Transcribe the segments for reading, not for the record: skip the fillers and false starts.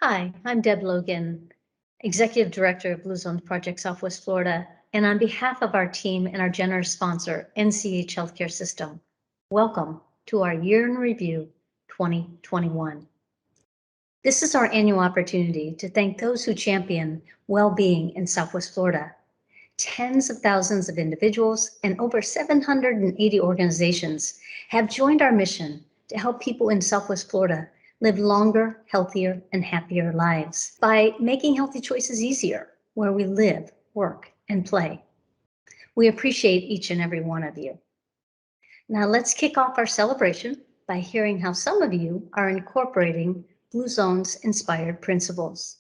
Hi, I'm Deb Logan, Executive Director of Blue Zones Project Southwest Florida, and on behalf of our team and our generous sponsor, NCH Healthcare System, welcome to our Year in Review 2021. This is our annual opportunity to thank those who champion well-being in Southwest Florida. Tens of thousands of individuals and over 780 organizations have joined our mission to help people in Southwest Florida live longer, healthier, and happier lives by making healthy choices easier where we live, work, and play. We appreciate each and every one of you. Now let's kick off our celebration by hearing how some of you are incorporating Blue Zones inspired principles.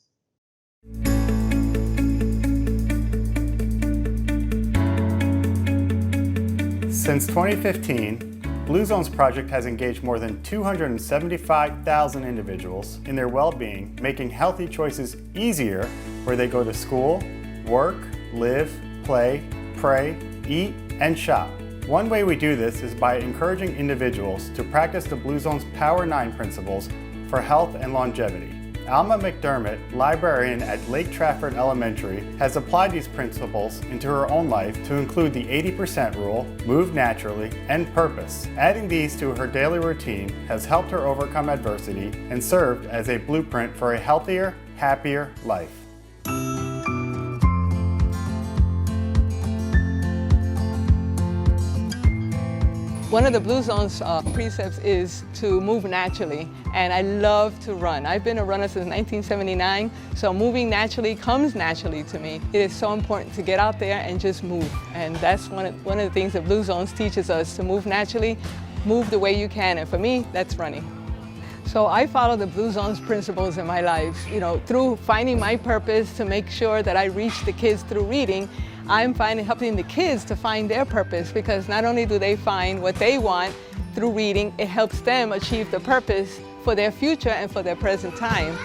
Since 2015, Blue Zones Project has engaged more than 275,000 individuals in their well-being, making healthy choices easier where they go to school, work, live, play, pray, eat, and shop. One way we do this is by encouraging individuals to practice the Blue Zones Power 9 principles for health and longevity. Alma McDermott, librarian at Lake Trafford Elementary, has applied these principles into her own life to include the 80% rule, move naturally, and purpose. Adding these to her daily routine has helped her overcome adversity and served as a blueprint for a healthier, happier life. One of the Blue Zones precepts is to move naturally, and I love to run. I've been a runner since 1979, so moving naturally comes naturally to me. It is so important to get out there and just move, and that's one of the things that Blue Zones teaches us, to move naturally, move the way you can, and for me, that's running. So I follow the Blue Zones principles in my life, through finding my purpose to make sure that I reach the kids through reading. I'm helping the kids to find their purpose, because not only do they find what they want through reading, it helps them achieve the purpose for their future and for their present time.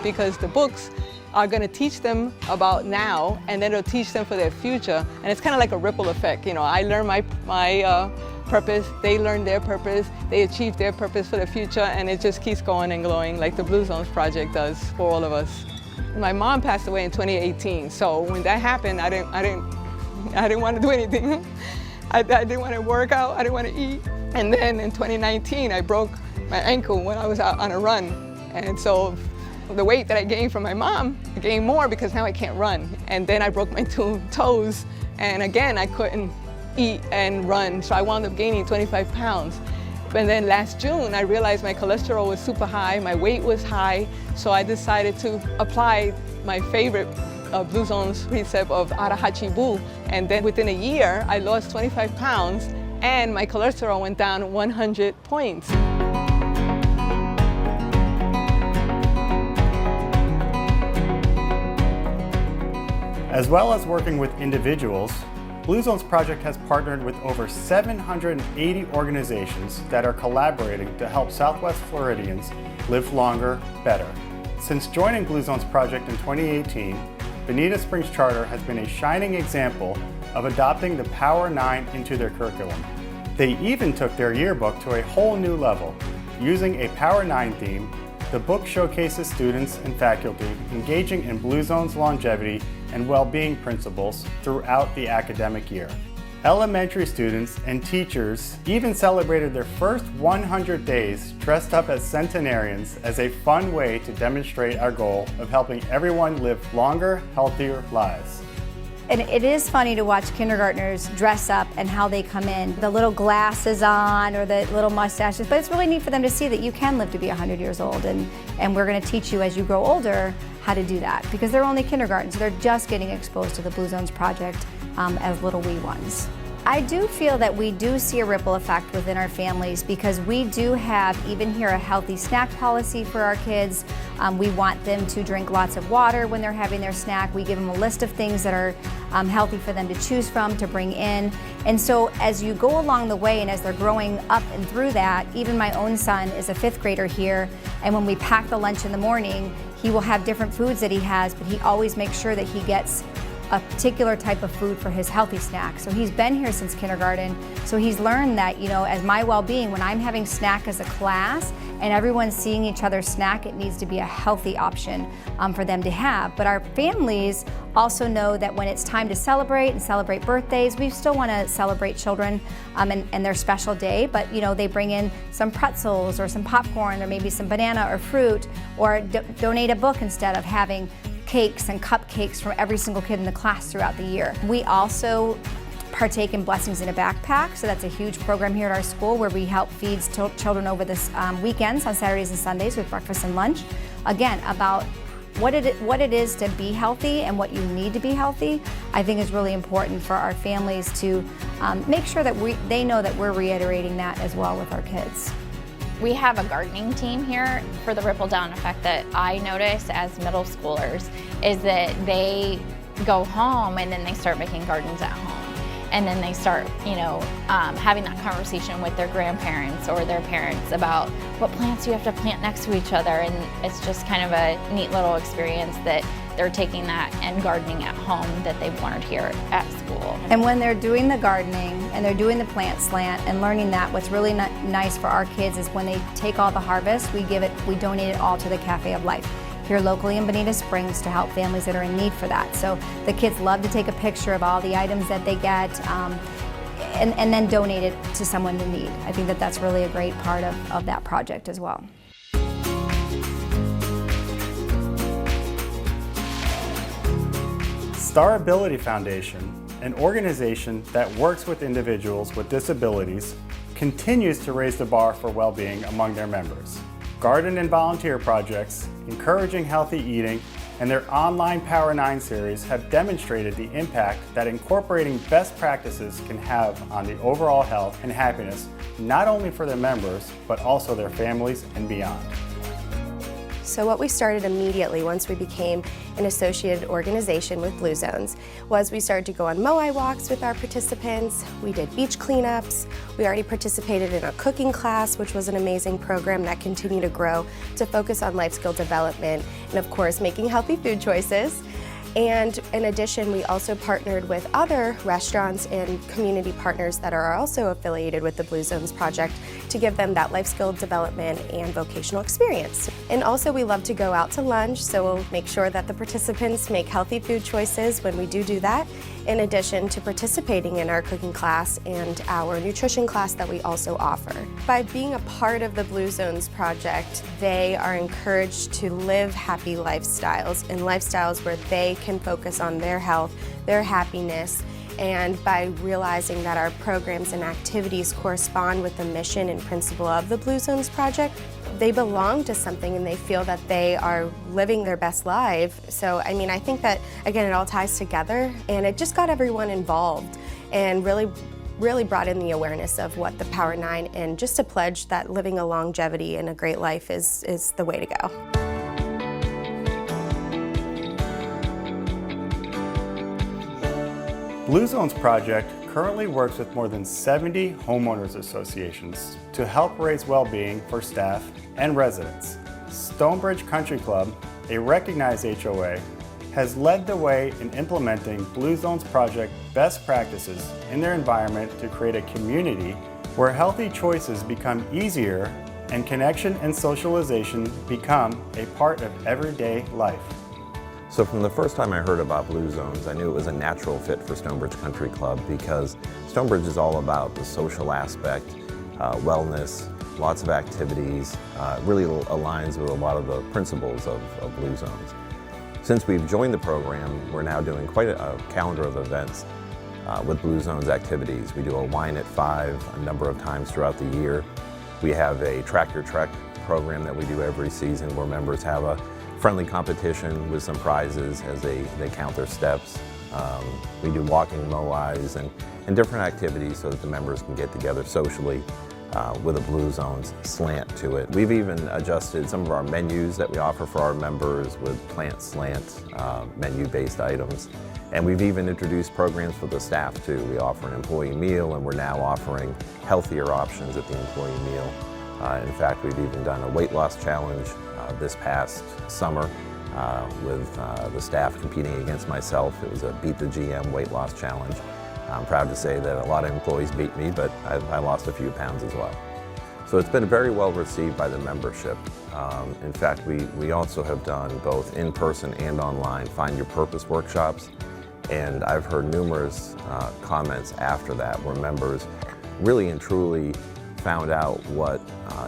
Because the books are going to teach them about now, and then it'll teach them for their future. And it's kind of like a ripple effect. I learn my purpose, they learn their purpose, they achieve their purpose for the future, and it just keeps going and glowing like the Blue Zones Project does for all of us. My mom passed away in 2018, so when that happened, I didn't want to do anything. I didn't want to work out, I didn't want to eat. And then in 2019, I broke my ankle when I was out on a run. And so the weight that I gained from my mom, I gained more because now I can't run. And then I broke my 2 toes, and again, I couldn't eat and run, so I wound up gaining 25 pounds. And then last June, I realized my cholesterol was super high, my weight was high, so I decided to apply my favorite Blue Zones precept of Arahachi Bu. And then within a year, I lost 25 pounds and my cholesterol went down 100 points. As well as working with individuals, Blue Zones Project has partnered with over 780 organizations that are collaborating to help Southwest Floridians live longer, better. Since joining Blue Zones Project in 2018, Bonita Springs Charter has been a shining example of adopting the Power 9 into their curriculum. They even took their yearbook to a whole new level. Using a Power 9 theme, the book showcases students and faculty engaging in Blue Zones longevity and well-being principles throughout the academic year. Elementary students and teachers even celebrated their first 100 days dressed up as centenarians as a fun way to demonstrate our goal of helping everyone live longer, healthier lives. And it is funny to watch kindergartners dress up and how they come in, the little glasses on or the little mustaches, but it's really neat for them to see that you can live to be 100 years old, and we're going to teach you as you grow older how to do that, because they're only kindergarten, so they're just getting exposed to the Blue Zones Project as little wee ones. I do feel that we do see a ripple effect within our families, because we do have, even here, a healthy snack policy for our kids. We want them to drink lots of water when they're having their snack. We give them a list of things that are healthy for them to choose from, to bring in. And so as you go along the way and as they're growing up and through that, even my own son is a 5th grader here, and when we pack the lunch in the morning, he will have different foods that he has, but he always makes sure that he gets a particular type of food for his healthy snack. So he's been here since kindergarten, so he's learned that, you know, as my well-being, when I'm having snack as a class and everyone's seeing each other snack, it needs to be a healthy option for them to have. But our families also know that when it's time to celebrate and celebrate birthdays, we still want to celebrate children and their special day, but you know, they bring in some pretzels or some popcorn or maybe some banana or fruit, or donate a book instead of having cakes and cupcakes from every single kid in the class throughout the year. We also partake in Blessings in a Backpack, so that's a huge program here at our school where we help feed children over this weekends on Saturdays and Sundays with breakfast and lunch. Again, about what it is to be healthy and what you need to be healthy, I think is really important for our families to make sure that they know that we're reiterating that as well with our kids. We have a gardening team here. For the ripple down effect that I notice as middle schoolers is that they go home and then they start making gardens at home. And then they start, you know, having that conversation with their grandparents or their parents about what plants you have to plant next to each other. And it's just kind of a neat little experience that they're taking that and gardening at home that they've learned here at school. And when they're doing the gardening and they're doing the plant slant and learning that, what's really nice for our kids is when they take all the harvest, we donate it all to the Cafe of Life here locally in Bonita Springs to help families that are in need for that. So the kids love to take a picture of all the items that they get and then donate it to someone in need. I think that that's really a great part of that project as well. Star Ability Foundation, an organization that works with individuals with disabilities, continues to raise the bar for well-being among their members. Garden and volunteer projects, encouraging healthy eating, and their online Power 9 series have demonstrated the impact that incorporating best practices can have on the overall health and happiness, not only for their members, but also their families and beyond. So what we started immediately once we became an associated organization with Blue Zones was we started to go on Moai walks with our participants, we did beach cleanups, we already participated in a cooking class, which was an amazing program that continued to grow to focus on life skill development and of course making healthy food choices. And in addition, we also partnered with other restaurants and community partners that are also affiliated with the Blue Zones Project to give them that life skill development and vocational experience. And also we love to go out to lunch, so we'll make sure that the participants make healthy food choices when we do that, in addition to participating in our cooking class and our nutrition class that we also offer. By being a part of the Blue Zones Project, they are encouraged to live happy lifestyles and lifestyles where they can focus on their health, their happiness, and by realizing that our programs and activities correspond with the mission and principle of the Blue Zones Project, they belong to something and they feel that they are living their best life. So, I mean, I think that, again, it all ties together and it just got everyone involved and really brought in the awareness of what the Power 9 and just a pledge that living a longevity and a great life is the way to go. Blue Zones Project currently works with more than 70 homeowners associations to help raise well-being for staff and residents. Stonebridge Country Club, a recognized HOA, has led the way in implementing Blue Zones Project best practices in their environment to create a community where healthy choices become easier and connection and socialization become a part of everyday life. So from the first time I heard about Blue Zones, I knew it was a natural fit for Stonebridge Country Club because Stonebridge is all about the social aspect, wellness, lots of activities, really aligns with a lot of the principles of Blue Zones. Since we've joined the program, we're now doing quite a calendar of events with Blue Zones activities. We do a wine at 5 a number of times throughout the year. We have a Track Your Trek program that we do every season where members have a friendly competition with some prizes as they count their steps. We do walking moais and different activities so that the members can get together socially with a Blue Zones slant to it. We've even adjusted some of our menus that we offer for our members with plant slant menu-based items. And we've even introduced programs for the staff too. We offer an employee meal and we're now offering healthier options at the employee meal. In fact, we've even done a weight loss challenge this past summer with the staff competing against myself. It was a Beat the GM weight loss challenge. I'm proud to say that a lot of employees beat me, but I lost a few pounds as well. So it's been very well received by the membership. In fact, we also have done both in-person and online Find Your Purpose workshops, and I've heard numerous comments after that where members really and truly found out what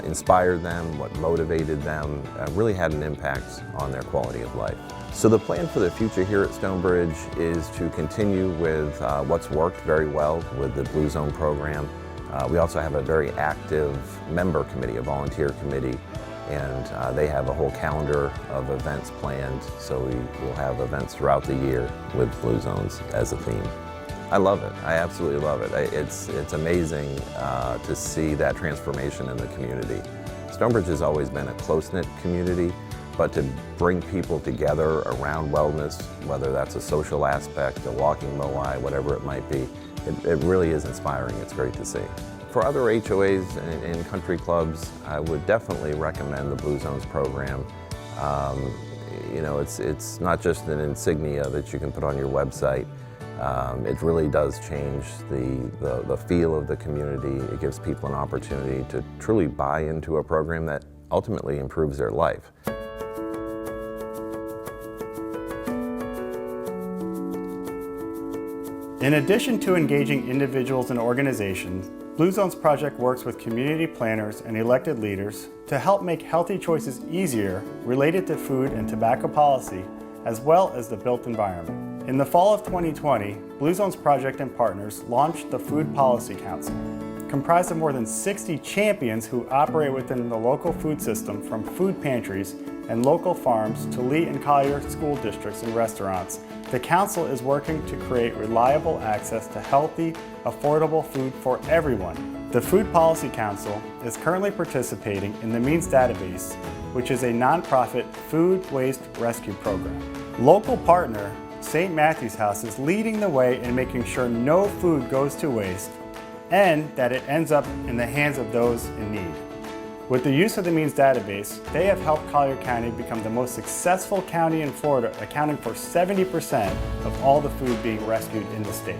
inspired them, what motivated them, really had an impact on their quality of life. So the plan for the future here at Stonebridge is to continue with what's worked very well with the Blue Zone program. We also have a very active member committee, a volunteer committee, and they have a whole calendar of events planned, so we will have events throughout the year with Blue Zones as a theme. I love it. I absolutely love it. It's amazing to see that transformation in the community. Stonebridge has always been a close-knit community, but to bring people together around wellness, whether that's a social aspect, a walking moai, whatever it might be, it really is inspiring. It's great to see. For other HOAs and country clubs, I would definitely recommend the Blue Zones program. You know, it's not just an insignia that you can put on your website. It really does change the feel of the community. It gives people an opportunity to truly buy into a program that ultimately improves their life. In addition to engaging individuals and organizations, Blue Zones Project works with community planners and elected leaders to help make healthy choices easier related to food and tobacco policy, as well as the built environment. In the fall of 2020, Blue Zones Project and partners launched the Food Policy Council, comprised of more than 60 champions who operate within the local food system, from food pantries and local farms to Lee and Collier school districts and restaurants. The council is working to create reliable access to healthy, affordable food for everyone. The Food Policy Council is currently participating in the Means Database, which is a nonprofit food waste rescue program. Local partner St. Matthew's House is leading the way in making sure no food goes to waste and that it ends up in the hands of those in need. With the use of the Means Database, they have helped Collier County become the most successful county in Florida, accounting for 70% of all the food being rescued in the state.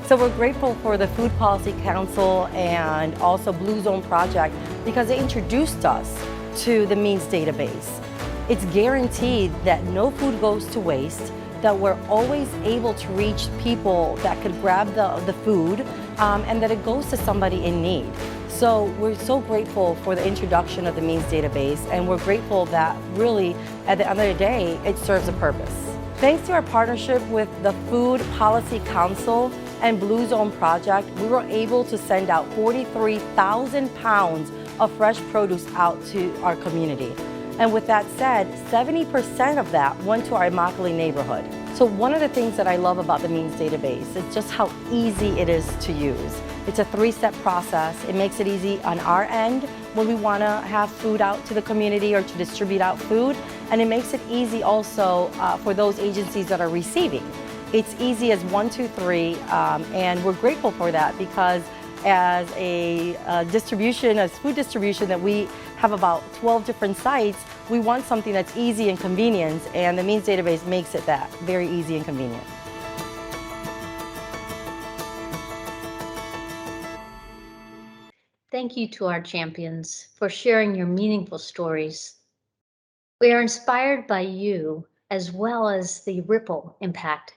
So we're grateful for the Food Policy Council and also Blue Zone Project because they introduced us to the Means Database. It's guaranteed that no food goes to waste, that we're always able to reach people that could grab the food, and that it goes to somebody in need. So we're so grateful for the introduction of the Means Database, and we're grateful that really, at the end of the day, it serves a purpose. Thanks to our partnership with the Food Policy Council and Blue Zone Project, we were able to send out 43,000 pounds of fresh produce out to our community. And with that said, 70% of that went to our Immokalee neighborhood. So one of the things that I love about the Means Database is just how easy it is to use. It's a three-step process. It makes it easy on our end when we want to have food out to the community or to distribute out food. And it makes it easy also for those agencies that are receiving. It's easy as 1, 2, 3, and we're grateful for that because as a food distribution that we have about 12 different sites, we want something that's easy and convenient, and the Means Database makes it that, very easy and convenient. Thank you to our champions for sharing your meaningful stories. We are inspired by you as well as the ripple impact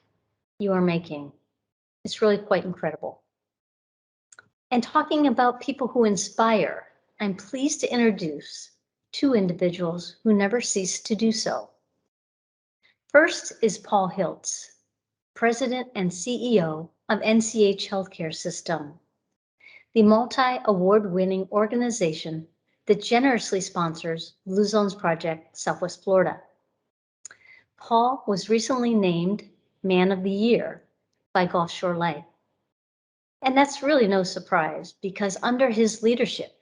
you are making. It's really quite incredible. And talking about people who inspire, I'm pleased to introduce two individuals who never cease to do so. First is Paul Hiltz, President and CEO of NCH Healthcare System, the multi-award-winning organization that generously sponsors Blue Zones Project Southwest Florida. Paul was recently named Man of the Year by Gulf Shore Life. And that's really no surprise because under his leadership,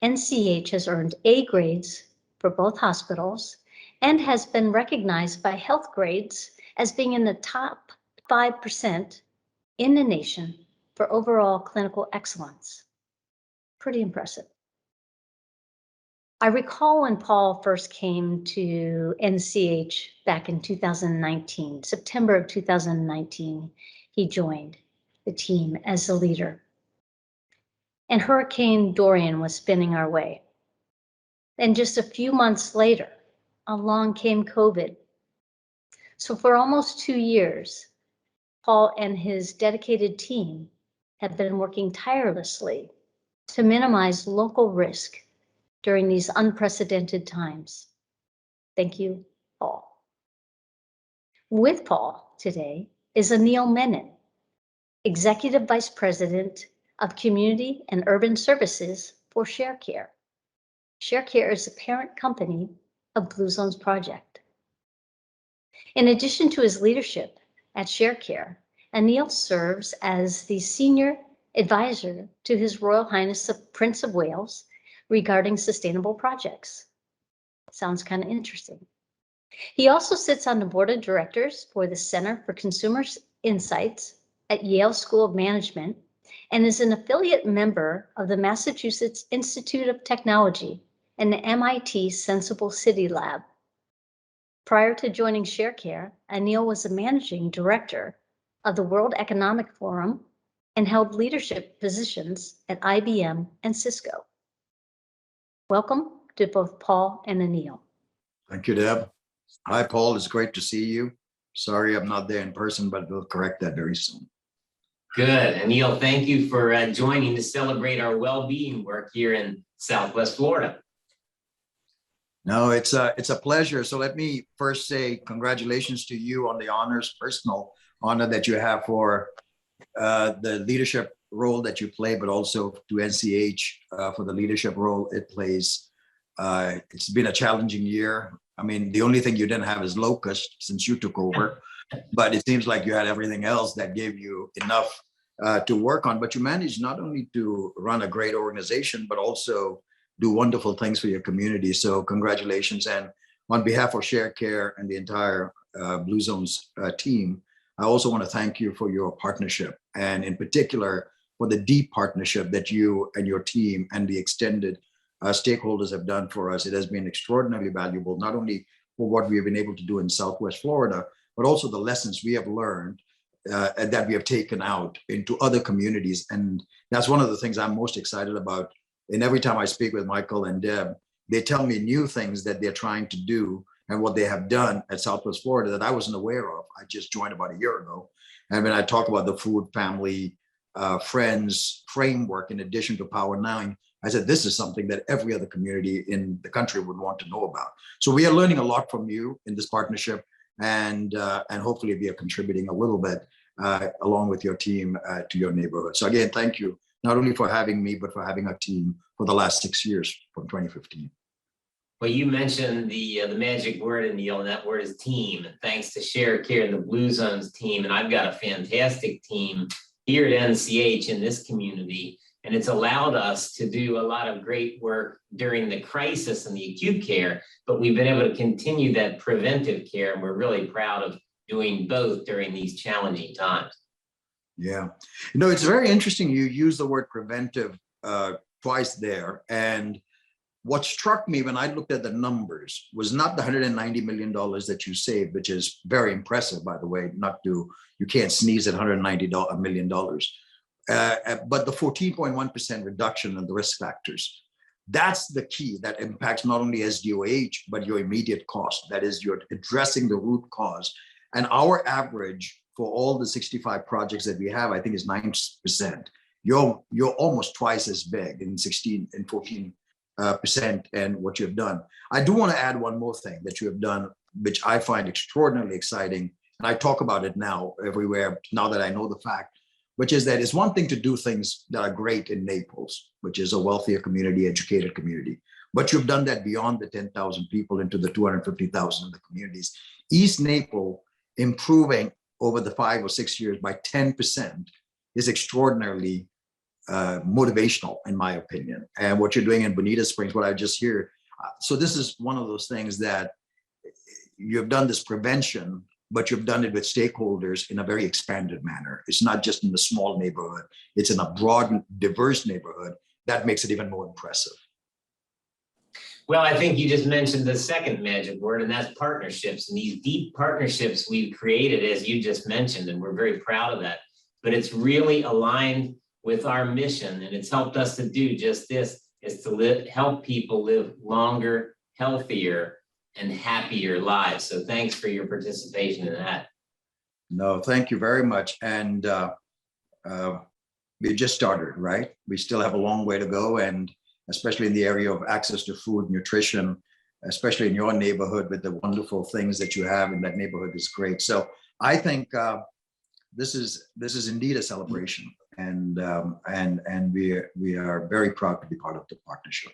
NCH has earned A grades for both hospitals and has been recognized by Health Grades as being in the top 5% in the nation for overall clinical excellence. Pretty impressive. I recall when Paul first came to NCH back in 2019, September of 2019, he joined the team as the leader. And Hurricane Dorian was spinning our way. Then just a few months later, along came COVID. So for almost 2 years, Paul and his dedicated team have been working tirelessly to minimize local risk during these unprecedented times. Thank you, Paul. With Paul today is Anil Menon, Executive Vice President of Community and Urban Services for ShareCare. ShareCare is the parent company of Blue Zones Project. In addition to his leadership at ShareCare, Anil serves as the Senior Advisor to His Royal Highness the Prince of Wales regarding sustainable projects. Sounds kind of interesting. He also sits on the board of directors for the Center for Consumer Insights at Yale School of Management and is an affiliate member of the Massachusetts Institute of Technology and the MIT Sensible City Lab. Prior to joining ShareCare, Anil was the managing director of the World Economic Forum and held leadership positions at IBM and Cisco. Welcome to both Paul and Anil. Thank you, Deb. Hi, Paul. It's great to see you. Sorry I'm not there in person, but we'll correct that very soon. Good. Anil, thank you for joining to celebrate our well-being work here in Southwest Florida. No, it's a pleasure. So let me first say congratulations to you on the personal honor that you have for the leadership role that you play, but also to NCH for the leadership role it plays. It's been a challenging year. I mean, the only thing you didn't have is locust since you took over, but it seems like you had everything else that gave you enough to work on. But you managed not only to run a great organization, but also do wonderful things for your community. So congratulations. And on behalf of ShareCare and the entire Blue Zones team, I also want to thank you for your partnership, and in particular for the deep partnership that you and your team and the extended stakeholders have done for us. It has been extraordinarily valuable, not only for what we have been able to do in Southwest Florida, but also the lessons we have learned and that we have taken out into other communities. And that's one of the things I'm most excited about. And every time I speak with Michael and Deb, they tell me new things that they're trying to do and what they have done at Southwest Florida that I wasn't aware of. I just joined about a year ago. And when I talk about the food, family, friends framework, in addition to Power 9, I said, this is something that every other community in the country would want to know about. So we are learning a lot from you in this partnership, and hopefully we are contributing a little bit along with your team to your neighborhood. So again, thank you, not only for having me, but for having a team for the last 6 years from 2015. Well, you mentioned the magic word, Anil, and that word is team. And thanks to ShareCare and the Blue Zones team, and I've got a fantastic team here at NCH in this community, and it's allowed us to do a lot of great work during the crisis and the acute care, but we've been able to continue that preventive care, and we're really proud of doing both during these challenging times. Yeah, you know, it's very interesting. You use the word preventive twice there, and what struck me when I looked at the numbers was not the $190 million that you saved, which is very impressive, by the way. You can't sneeze at $190 million, but the 14.1% reduction in the risk factors. That's the key that impacts not only SDOH, but your immediate cost. That is, you're addressing the root cause. And our average for all the 65 projects that we have, I think, is 9%. You're almost twice as big in 16 and 14%, and what you have done. I do want to add one more thing that you have done, which I find extraordinarily exciting. And I talk about it now everywhere, now that I know the fact, which is that it's one thing to do things that are great in Naples, which is a wealthier community, educated community. But you've done that beyond the 10,000 people into the 250,000 of the communities. East Naples improving over the 5 or 6 years by 10% is extraordinarily motivational, in my opinion. And what you're doing in Bonita Springs, what I just hear. So this is one of those things that you've done this prevention, but you've done it with stakeholders in a very expanded manner. It's not just in a small neighborhood. It's in a broad, diverse neighborhood. That makes it even more impressive. Well, I think you just mentioned the second magic word, and that's partnerships. And these deep partnerships we've created, as you just mentioned, and we're very proud of that. But it's really aligned with our mission, and it's helped us to do just this, is to help people live longer, healthier, and happier lives. So thanks for your participation in that. No, thank you very much. And we just started, right? We still have a long way to go, and especially in the area of access to food, nutrition, especially in your neighborhood with the wonderful things that you have in that neighborhood is great. So I think this is indeed a celebration, and we are very proud to be part of the partnership.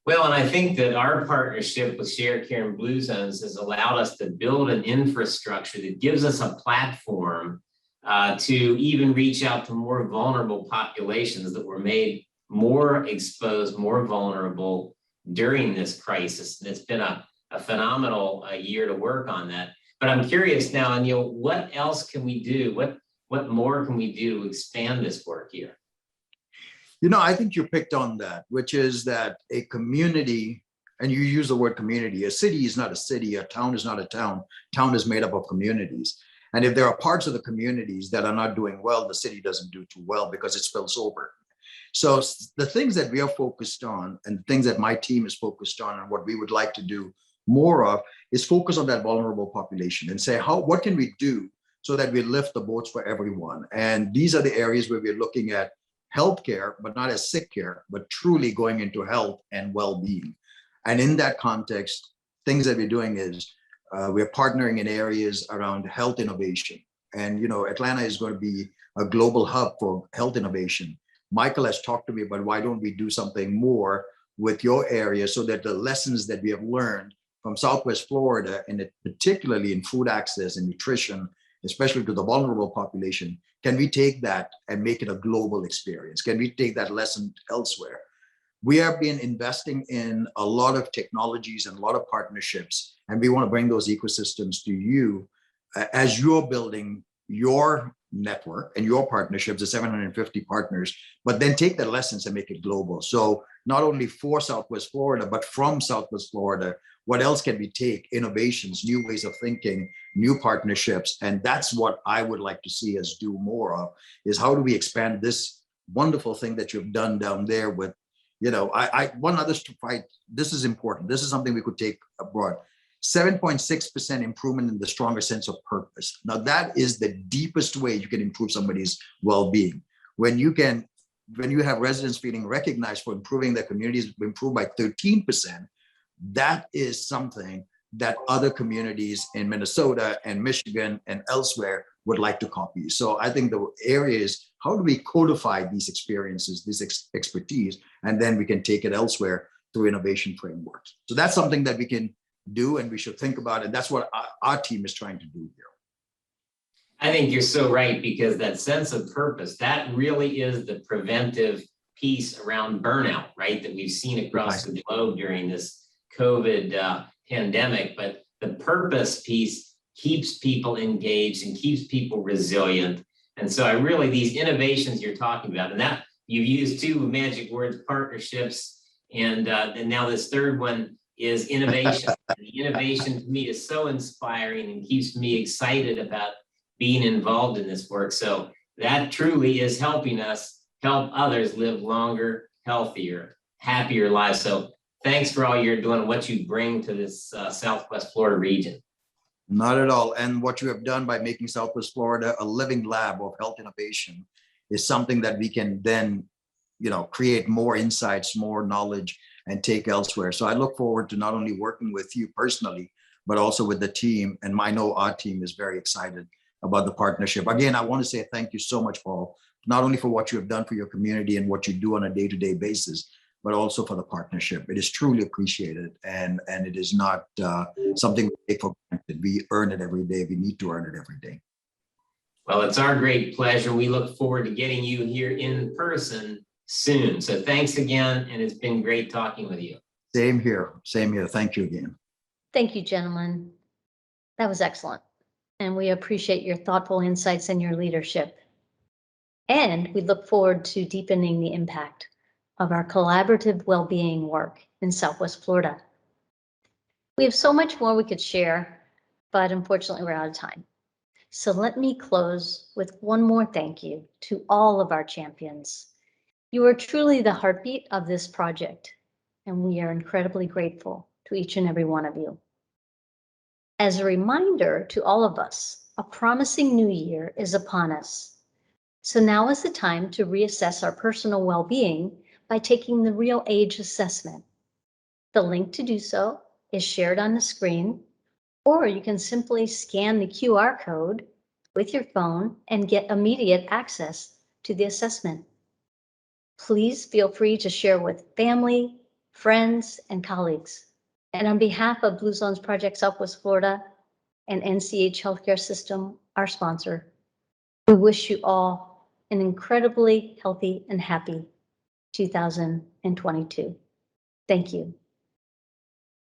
Well, and I think that our partnership with Share, Care, and Blue Zones has allowed us to build an infrastructure that gives us a platform to even reach out to more vulnerable populations that were made more exposed, more vulnerable during this crisis. And it's been a phenomenal year to work on that. But I'm curious now, Anil, what else can we do? What more can we do to expand this work here? You know, I think you picked on that, which is that a community, and you use the word community, a city is not a city, a town is not a town. Town is made up of communities. And if there are parts of the communities that are not doing well, the city doesn't do too well because it spills over. So the things that we are focused on and things that my team is focused on and what we would like to do more of is focus on that vulnerable population and say, what can we do so that we lift the boats for everyone? And these are the areas where we're looking at healthcare, but not as sick care, but truly going into health and well-being. And in that context, things that we're doing is we're partnering in areas around health innovation. And, you know, Atlanta is going to be a global hub for health innovation. Michael has talked to me about why don't we do something more with your area so that the lessons that we have learned from Southwest Florida, and particularly in food access and nutrition, especially to the vulnerable population, can we take that and make it a global experience? Can we take that lesson elsewhere? We have been investing in a lot of technologies and a lot of partnerships, and we want to bring those ecosystems to you as you're building your network and your partnerships, the 750 partners, but then take the lessons and make it global. So not only for Southwest Florida, but from Southwest Florida, what else can we take? Innovations, new ways of thinking, new partnerships. And that's what I would like to see us do more of, is how do we expand this wonderful thing that you've done down there with, you know, I want others to fight. This is important. This is something we could take abroad. 7.6% improvement in the stronger sense of purpose. Now that is the deepest way you can improve somebody's well-being. When you have residents feeling recognized for improving their communities, improved by 13%, that is something that other communities in Minnesota and Michigan and elsewhere would like to copy. So I think the area is, how do we codify these experiences, this expertise, and then we can take it elsewhere through innovation frameworks. So that's something that we can do and we should think about it. That's what our team is trying to do here. I think you're so right, because that sense of purpose, that really is the preventive piece around burnout, right? That we've seen across the globe during this COVID pandemic. But the purpose piece keeps people engaged and keeps people resilient. And so these innovations you're talking about, and that you've used two magic words, partnerships, and now this third one is innovation. The innovation to me is so inspiring and keeps me excited about being involved in this work. So that truly is helping us help others live longer, healthier, happier lives. So thanks for all you're doing, what you bring to this Southwest Florida region. Not at all. And what you have done by making Southwest Florida a living lab of health innovation is something that we can then, you know, create more insights, more knowledge, and take elsewhere. So I look forward to not only working with you personally, but also with the team. And I know our team is very excited about the partnership. Again, I want to say thank you so much, Paul, not only for what you have done for your community and what you do on a day-to-day basis, but also for the partnership. It is truly appreciated, and it is not something we take for granted. We earn it every day. We need to earn it every day. Well, it's our great pleasure. We look forward to getting you here in person soon. So thanks again, and it's been great talking with you. Same here. Same here. Thank you again. Thank you, gentlemen. That was excellent. And we appreciate your thoughtful insights and your leadership. And we look forward to deepening the impact of our collaborative well-being work in Southwest Florida. We have so much more we could share, but unfortunately we're out of time. So let me close with one more thank you to all of our champions. You are truly the heartbeat of this project, and we are incredibly grateful to each and every one of you. As a reminder to all of us, a promising new year is upon us. So now is the time to reassess our personal well-being by taking the Real Age Assessment. The link to do so is shared on the screen, or you can simply scan the QR code with your phone and get immediate access to the assessment. Please feel free to share with family, friends, and colleagues. And on behalf of Blue Zones Project Southwest Florida and NCH Healthcare System, our sponsor, we wish you all an incredibly healthy and happy 2022. Thank you.